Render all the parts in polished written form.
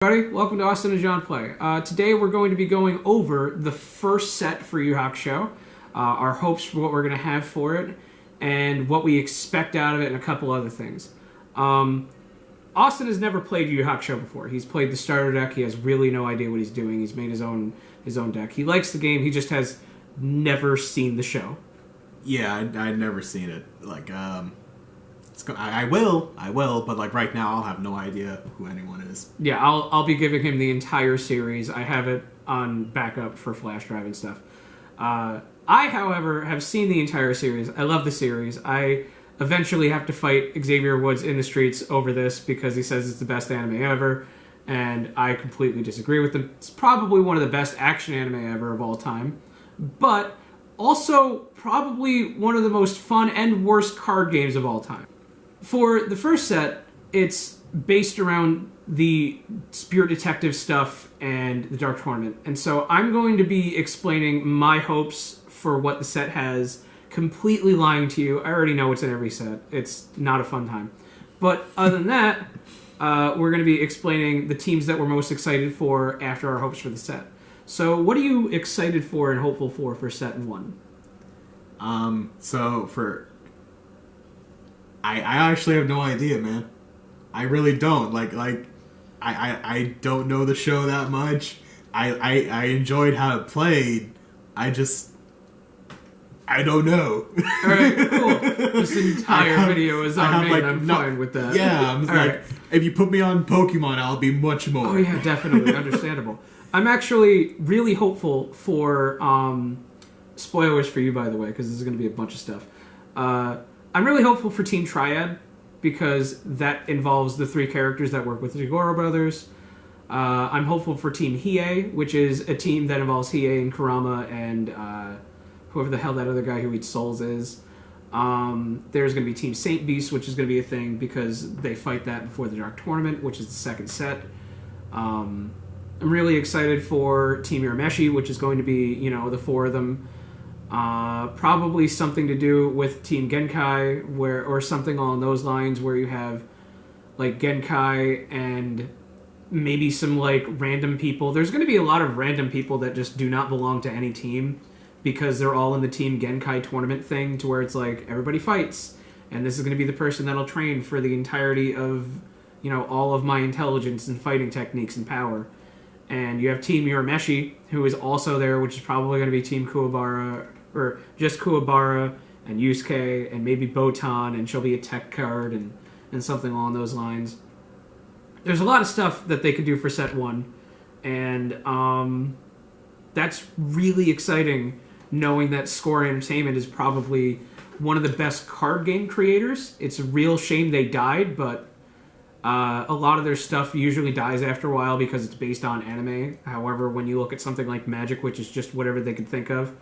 Everybody, welcome to Austin and John Play. Today we're going to be going over the first set for Yu Yu Hakusho, our hopes for what we're going to have for it, and what we expect out of it, and a couple other things. Austin has never played Yu Yu Hakusho before. He's played the starter deck. He has really no idea what he's doing. He's made his own deck. He likes the game. He just has never seen the show. Yeah, I'd never seen it. I will, but right now I'll have no idea who anyone is. Yeah, I'll be giving him the entire series. I have it on backup for flash drive and stuff. I, however, have seen the entire series. I love the series. I eventually have to fight Xavier Woods in the streets over this because he says it's the best anime ever, and I completely disagree with him. It's probably one of the best action anime ever of all time, but also probably one of the most fun and worst card games of all time. For the first set, it's based around the Spirit Detective stuff and the Dark Tournament. And so I'm going to be explaining my hopes for what the set has, completely lying to you. I already know what's in every set. It's not a fun time. But other than that, we're going to be explaining the teams that we're most excited for after our hopes for the set. So what are you excited for and hopeful for set 1? I actually have no idea, man. I really don't. I don't know the show that much. I enjoyed how it played. I don't know. Alright, cool. This entire video is on me, and I'm fine with that. Yeah, I'm if you put me on Pokemon, I'll be much more. Oh yeah, definitely. Understandable. I'm actually really hopeful for, spoilers for you, by the way, because this is going to be a bunch of stuff. I'm really hopeful for Team Triad, because that involves the 3 characters that work with the Goro brothers. I'm hopeful for Team Hiei, which is a team that involves Hiei and Kurama and whoever the hell that other guy who eats souls is. There's going to be Team Saint Beast, which is going to be a thing because they fight that before the Dark Tournament, which is the second set. I'm really excited for Team Urameshi, which is going to be, the 4 of them. Probably something to do with Team Genkai, or something along those lines, where you have Genkai and maybe some random people. There's going to be a lot of random people that just do not belong to any team because they're all in the Team Genkai tournament thing, to where it's everybody fights, and this is going to be the person that'll train for the entirety of all of my intelligence and fighting techniques and power. And you have Team Urameshi, who is also there, which is probably going to be Team Kuwabara, or just Kuwabara and Yusuke, and maybe Botan, and she'll be a tech card, and something along those lines. There's a lot of stuff that they could do for set 1, and that's really exciting, knowing that Score Entertainment is probably one of the best card game creators. It's a real shame they died, but a lot of their stuff usually dies after a while because it's based on anime. However, when you look at something like Magic, which is just whatever they could think of,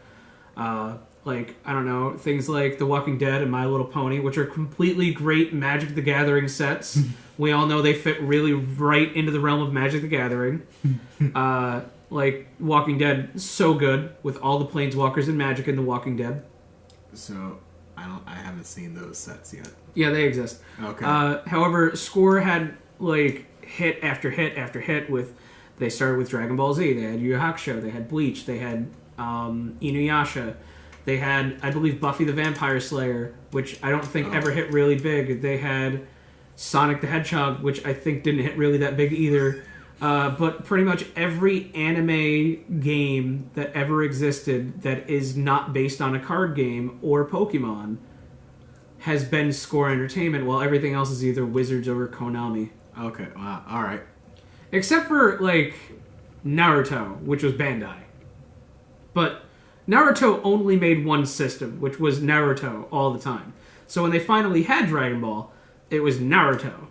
I don't know, things like The Walking Dead and My Little Pony, which are completely great Magic the Gathering sets. We all know they fit really right into the realm of Magic the Gathering. Walking Dead, so good, with all the planeswalkers and magic in The Walking Dead. So, I haven't seen those sets yet. Yeah, they exist. Okay. However, Score had hit after hit after hit with. They started with Dragon Ball Z. They had Yu Yu Hakusho. They had Bleach. They had Inuyasha. They had, I believe, Buffy the Vampire Slayer, which I don't think ever hit really big. They had Sonic the Hedgehog, which I think didn't hit really that big either. But pretty much every anime game that ever existed that is not based on a card game or Pokemon has been Score Entertainment, while everything else is either Wizards or Konami. Okay, wow, alright. Except for, Naruto, which was Bandai. But Naruto only made one system, which was Naruto all the time. So when they finally had Dragon Ball, it was Naruto.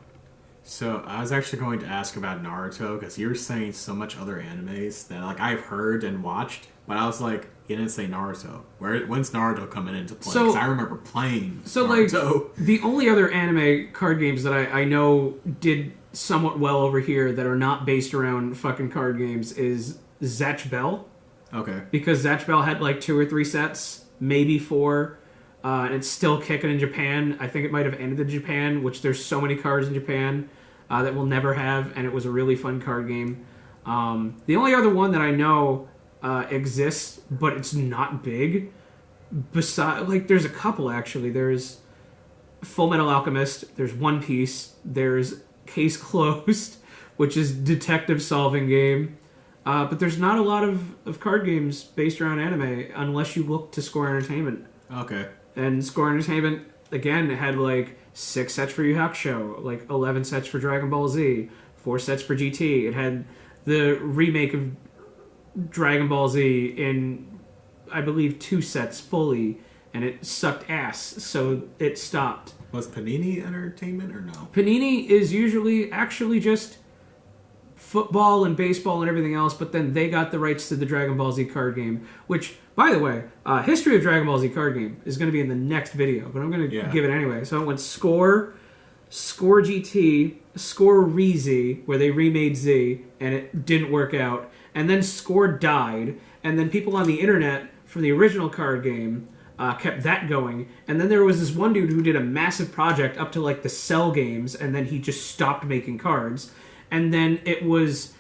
So, I was actually going to ask about Naruto, because you were saying so much other animes that, I've heard and watched, but I was you didn't say Naruto. When's Naruto coming into play? Because I remember playing Naruto. The only other anime card games that I know did somewhat well over here that are not based around fucking card games is Zatch Bell. Okay. Because Zatch Bell had 2 or 3 sets, maybe 4. And it's still kicking in Japan. I think it might have ended in Japan, which there's so many cards in Japan. that we'll never have, and it was a really fun card game. The only other one that I know exists, but it's not big. There's a couple actually. There's Full Metal Alchemist. There's One Piece. There's Case Closed, which is detective solving game. But there's not a lot of card games based around anime unless you look to Score Entertainment. Okay. And Score Entertainment, again, it had like 6 sets for Yu Yu Hakusho, like 11 sets for Dragon Ball Z, 4 sets for GT. It had the remake of Dragon Ball Z in, I believe, 2 sets fully, and it sucked ass, so it stopped. Was Panini Entertainment or no? Panini is usually actually just football and baseball and everything else, but then they got the rights to the Dragon Ball Z card game, which, by the way, history of Dragon Ball Z card game is going to be in the next video, but I'm going to give it anyway. So it went Score GT, Score Re-Z, where they remade Z, and it didn't work out, and then Score died, and then people on the internet from the original card game kept that going, and then there was this one dude who did a massive project up to like the Cell games, and then he just stopped making cards. And then it was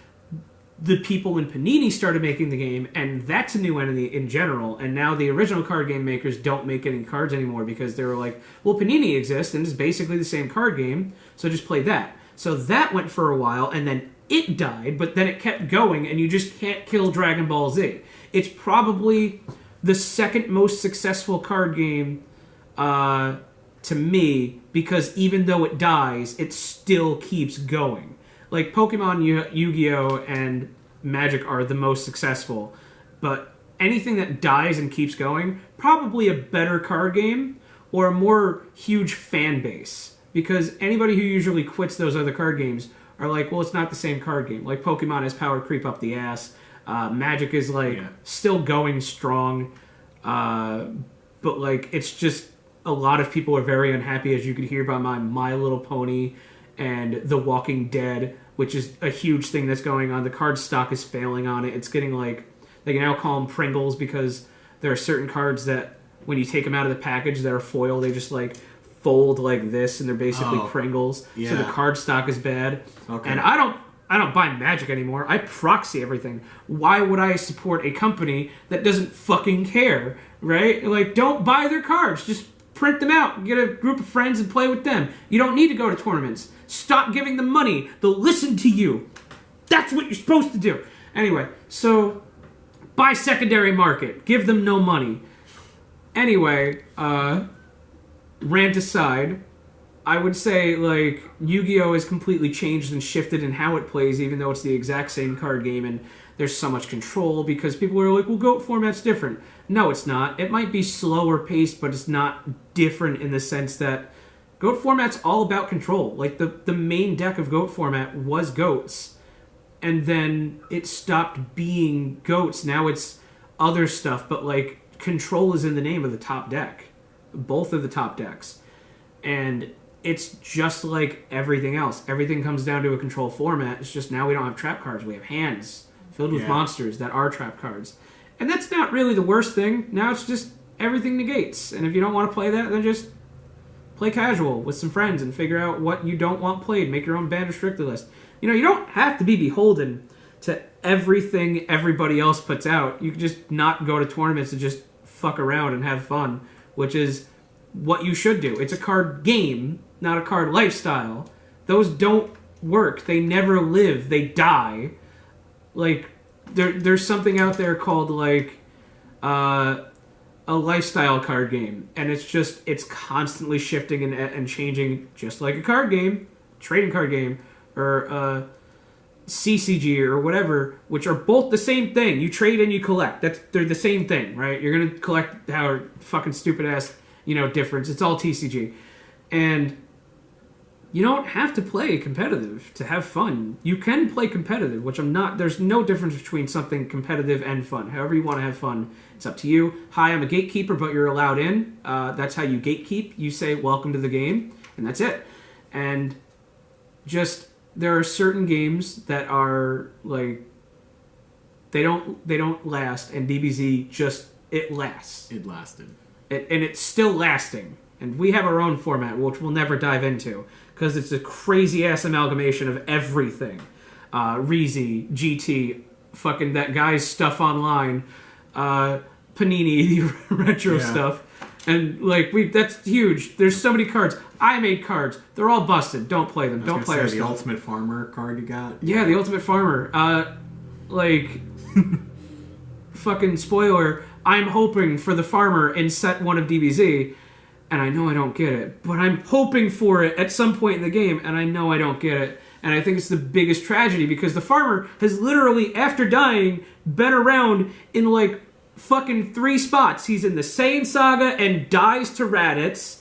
the people in Panini started making the game, and that's a new entity in general. And now the original card game makers don't make any cards anymore because they were like, well, Panini exists, and it's basically the same card game, so just play that. So that went for a while, and then it died, but then it kept going, and you just can't kill Dragon Ball Z. It's probably the second most successful card game to me, because even though it dies, it still keeps going. Like, Pokemon, Yu-Gi-Oh!, and Magic are the most successful. But anything that dies and keeps going, probably a better card game or a more huge fan base. Because anybody who usually quits those other card games are like, well, it's not the same card game. Like, Pokemon has power creep up the ass. Magic is, like, still going strong. But, like, it's just a lot of people are very unhappy, as you could hear by My Little Pony and The Walking Dead, which is a huge thing that's going on. The card stock is failing on it. It's getting like, they can now call them Pringles because there are certain cards that when you take them out of the package that are foil, they just like fold like this, and they're basically Pringles. Yeah. So the card stock is bad. Okay. And I don't buy Magic anymore. I proxy everything. Why would I support a company that doesn't fucking care, right? Like, don't buy their cards. Just print them out. Get a group of friends and play with them. You don't need to go to tournaments. Stop giving them money. They'll listen to you. That's what you're supposed to do. Anyway, so buy secondary market. Give them no money. Anyway, rant aside, I would say, like, Yu-Gi-Oh! Has completely changed and shifted in how it plays, even though it's the exact same card game, and there's so much control because people are like, well, GOAT format's different. No, it's not. It might be slower paced, but it's not different in the sense that GOAT format's all about control. Like, the main deck of GOAT format was GOATs, and then it stopped being GOATs. Now it's other stuff, but, like, control is in the name of the top deck. Both of the top decks. And it's just like everything else. Everything comes down to a control format. It's just now we don't have trap cards. We have hands filled with monsters that are trap cards. And that's not really the worst thing. Now it's just everything negates. And if you don't want to play that, then just play casual with some friends and figure out what you don't want played. Make your own banned restricted list. You know, you don't have to be beholden to everything everybody else puts out. You can just not go to tournaments and just fuck around and have fun, which is what you should do. It's a card game, not a card lifestyle. Those don't work. They never live. They die. Like, there's something out there called, like, a lifestyle card game, and it's constantly shifting and changing, just like a card game, trading card game, or CCG or whatever, which are both the same thing. You trade and you collect. They're the same thing, right? You're gonna collect our fucking stupid ass, difference. It's all TCG, and you don't have to play competitive to have fun. You can play competitive, which I'm not. There's no difference between something competitive and fun. However you want to have fun, it's up to you. Hi, I'm a gatekeeper, but you're allowed in. That's how you gatekeep. You say, welcome to the game, and that's it. And just, there are certain games that are, like, they don't last, and DBZ just, it lasts. It lasted. And it's still lasting. And we have our own format, which we'll never dive into, because it's a crazy-ass amalgamation of everything. Reezy, GT, fucking that guy's stuff online, Panini, the retro stuff. And, like, that's huge. There's so many cards. I made cards. They're all busted. Don't play them. Don't play our the stuff. Ultimate Farmer card you got? Yeah, the Ultimate Farmer. Fucking spoiler, I'm hoping for the farmer in set 1 of DBZ, and I know I don't get it, but I'm hoping for it at some point in the game, and I know I don't get it. And I think it's the biggest tragedy, because the farmer has literally, after dying, been around in, like, fucking 3 spots. He's in the Saiyan Saga and dies to Raditz.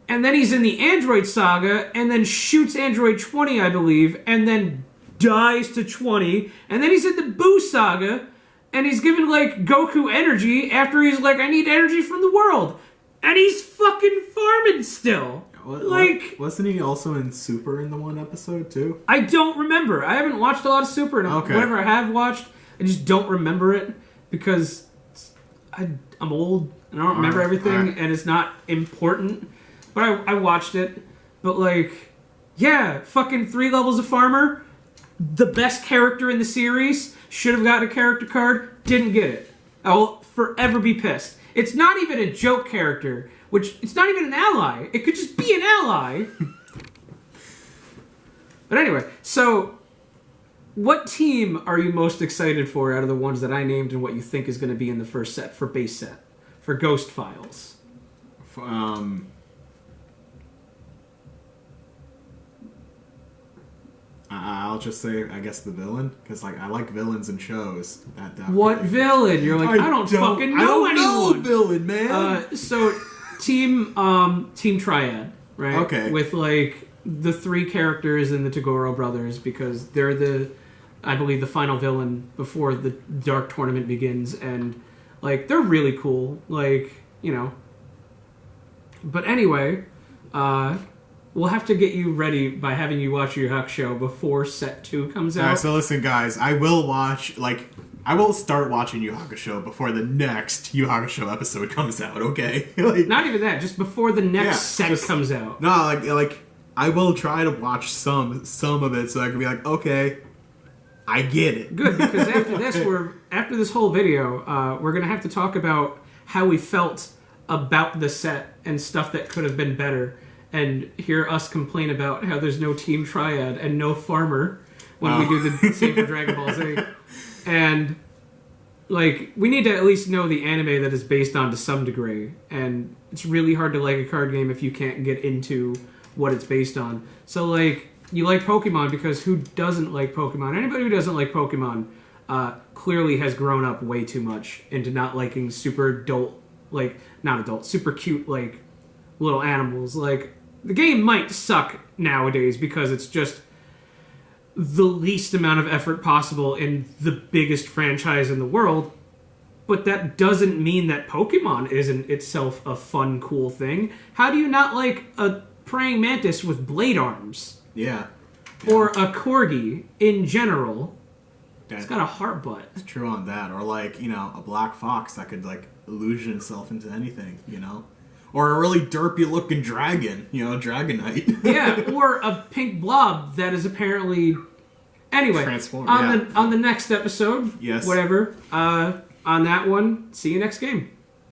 And then he's in the Android Saga and then shoots Android 20, I believe, and then dies to 20. And then he's in the Boo Saga and he's given, like, Goku energy after he's like, I need energy from the world. And he's fucking farming still. Wasn't he also in Super in the one episode, too? I don't remember. I haven't watched a lot of Super, and whatever I have watched, I just don't remember it. Because I'm old and I don't remember everything and it's not important. But I watched it. But, like, yeah, fucking 3 levels of farmer. The best character in the series. Should have gotten a character card. Didn't get it. I will forever be pissed. It's not even a joke character. Which, it's not even an ally. It could just be an ally. But anyway, so what team are you most excited for out of the ones that I named and what you think is going to be in the first set for base set? For Ghost Files? I'll just say, I guess, the villain. Because, like, I like villains in shows. What villain? You're like, I don't fucking know anyone. I don't know villain, man. So, Team Triad, right? Okay. With, like, the 3 characters in the Toguro brothers, because they're I believe, the final villain before the Dark Tournament begins, and, like, they're really cool, like, you know. But anyway, we'll have to get you ready by having you watch Yu Yu Hakusho before set 2 comes out. Alright, so listen, guys, I will start watching Yu Yu Hakusho before the next Yu Yu Hakusho episode comes out, okay? Like, not even that, just before the next set comes out. No, like, I will try to watch some of it so I can be like, okay, I get it. Good, because after this whole video, we're gonna have to talk about how we felt about the set and stuff that could have been better, and hear us complain about how there's no Team Triad and no Farmer when we do the same for Dragon Ball Z. And, like, we need to at least know the anime that is based on to some degree, and it's really hard to like a card game if you can't get into what it's based on. So, like, you like Pokemon because who doesn't like Pokemon? Anybody who doesn't like Pokemon clearly has grown up way too much into not liking super adult, like, not adult, super cute, like, little animals. Like, the game might suck nowadays because it's just the least amount of effort possible in the biggest franchise in the world, but that doesn't mean that Pokemon isn't itself a fun, cool thing. How do you not like a praying mantis with blade arms? Yeah. Or a corgi in general. It's got a heart butt. It's true on that. Or, like, you know, a black fox that could, like, illusion itself into anything, you know? Or a really derpy-looking dragon, you know, Dragonite. Yeah, or a pink blob that is apparently... Anyway, transformed, on the next episode, yes, whatever, on that one, see you next game.